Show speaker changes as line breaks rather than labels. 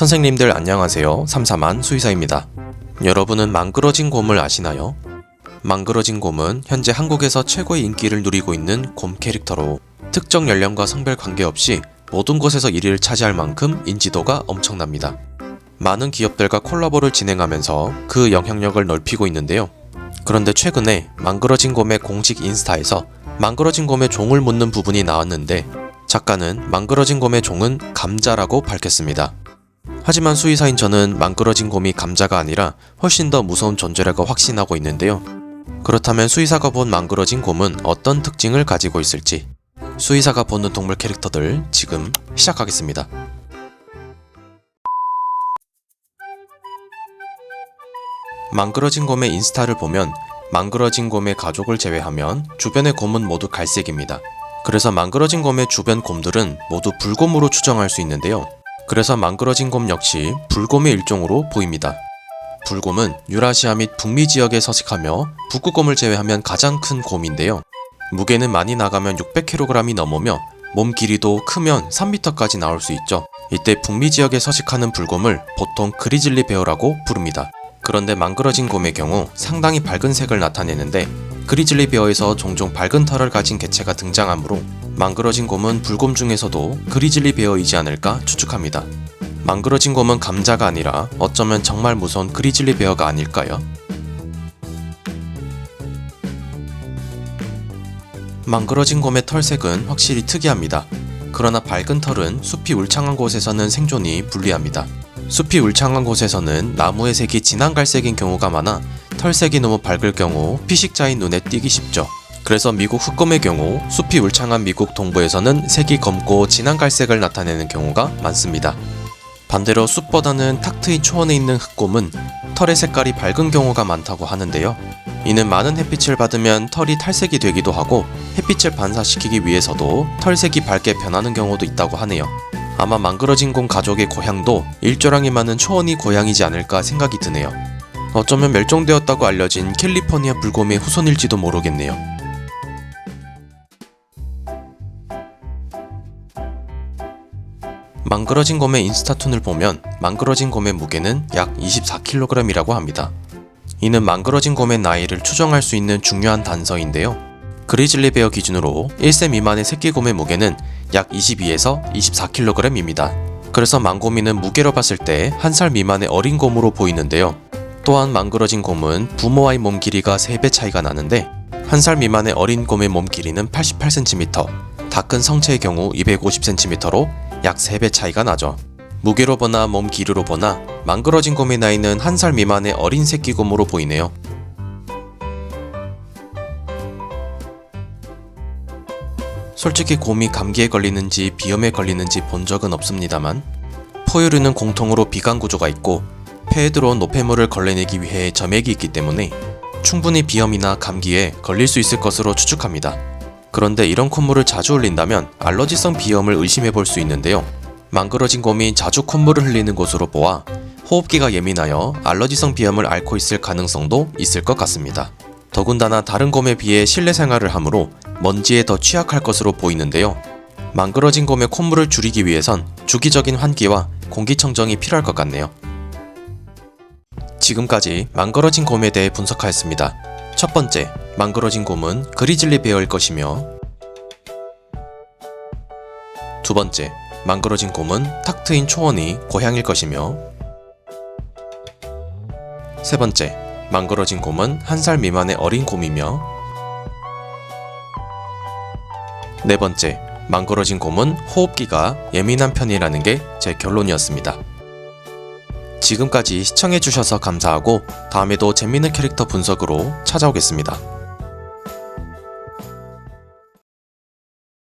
선생님들 안녕하세요. 삼삼한 수의사입니다. 여러분은 망그러진 곰을 아시나요? 망그러진 곰은 현재 한국에서 최고의 인기를 누리고 있는 곰 캐릭터로 특정 연령과 성별 관계없이 모든 곳에서 1위를 차지할 만큼 인지도가 엄청납니다. 많은 기업들과 콜라보를 진행하면서 그 영향력을 넓히고 있는데요. 그런데 최근에 망그러진 곰의 공식 인스타에서 망그러진 곰의 종을 묻는 부분이 나왔는데 작가는 망그러진 곰의 종은 감자라고 밝혔습니다. 하지만 수의사인 저는 망그러진 곰이 감자가 아니라 훨씬 더 무서운 존재라고 확신하고 있는데요. 그렇다면 수의사가 본 망그러진 곰은 어떤 특징을 가지고 있을지 수의사가 보는 동물 캐릭터들 지금 시작하겠습니다. 망그러진 곰의 인스타를 보면 망그러진 곰의 가족을 제외하면 주변의 곰은 모두 갈색입니다. 그래서 망그러진 곰의 주변 곰들은 모두 불곰으로 추정할 수 있는데요. 그래서 망그러진 곰 역시 불곰의 일종으로 보입니다. 불곰은 유라시아 및 북미 지역에 서식하며 북극곰을 제외하면 가장 큰 곰인데요. 무게는 많이 나가면 600kg이 넘으며 몸 길이도 크면 3m까지 나올 수 있죠. 이때 북미 지역에 서식하는 불곰을 보통 그리즐리 베어라고 부릅니다. 그런데 망그러진 곰의 경우 상당히 밝은 색을 나타내는데 그리즐리 베어에서 종종 밝은 털을 가진 개체가 등장하므로 망그러진 곰은 불곰 중에서도 그리즐리 베어이지 않을까 추측합니다. 망그러진 곰은 감자가 아니라 어쩌면 정말 무서운 그리즐리 베어가 아닐까요? 망그러진 곰의 털색은 확실히 특이합니다. 그러나 밝은 털은 숲이 울창한 곳에서는 생존이 불리합니다. 숲이 울창한 곳에서는 나무의 색이 진한 갈색인 경우가 많아 털색이 너무 밝을 경우 피식자인 눈에 띄기 쉽죠. 그래서 미국 흑곰의 경우 숲이 울창한 미국 동부에서는 색이 검고 진한 갈색을 나타내는 경우가 많습니다. 반대로 숲보다는 탁 트인 초원에 있는 흑곰은 털의 색깔이 밝은 경우가 많다고 하는데요. 이는 많은 햇빛을 받으면 털이 탈색이 되기도 하고 햇빛을 반사시키기 위해서도 털색이 밝게 변하는 경우도 있다고 하네요. 아마 망그러진 곰 가족의 고향도 일조량이 많은 초원이 고향이지 않을까 생각이 드네요. 어쩌면 멸종되었다고 알려진 캘리포니아 불곰의 후손일지도 모르겠네요. 망그러진 곰의 인스타툰을 보면 망그러진 곰의 무게는 약 24kg이라고 합니다. 이는 망그러진 곰의 나이를 추정할 수 있는 중요한 단서인데요. 그리즐리 베어 기준으로 1세 미만의 새끼곰의 무게는 약 22에서 24kg입니다. 그래서 망고미는 무게로 봤을 때 1살 미만의 어린 곰으로 보이는데요. 또한 망그러진 곰은 부모와의 몸 길이가 3배 차이가 나는데 1살 미만의 어린 곰의 몸 길이는 88cm, 다 큰 성체의 경우 250cm로 약 3배 차이가 나죠. 무게로 보나 몸 길이로 보나 망그러진 곰의 나이는 1살 미만의 어린 새끼곰으로 보이네요. 솔직히 곰이 감기에 걸리는지 비염에 걸리는지 본 적은 없습니다만 포유류는 공통으로 비강 구조가 있고 폐에 들어온 노폐물을 걸러내기 위해 점액이 있기 때문에 충분히 비염이나 감기에 걸릴 수 있을 것으로 추측합니다. 그런데 이런 콧물을 자주 흘린다면 알러지성 비염을 의심해 볼 수 있는데요. 망그러진 곰이 자주 콧물을 흘리는 것으로 보아 호흡기가 예민하여 알러지성 비염을 앓고 있을 가능성도 있을 것 같습니다. 더군다나 다른 곰에 비해 실내 생활을 하므로 먼지에 더 취약할 것으로 보이는데요. 망그러진 곰의 콧물을 줄이기 위해선 주기적인 환기와 공기청정이 필요할 것 같네요. 지금까지 망그러진 곰에 대해 분석하였습니다. 첫 번째, 망그러진 곰은 그리즐리 베어일 것이며 두 번째, 망그러진 곰은 탁 트인 초원이 고향일 것이며 세 번째, 망그러진 곰은 1살 미만의 어린 곰이며 네 번째, 망그러진 곰은 호흡기가 예민한 편이라는 게 제 결론이었습니다. 지금까지 시청해주셔서 감사하고 다음에도 재밌는 캐릭터 분석으로 찾아오겠습니다.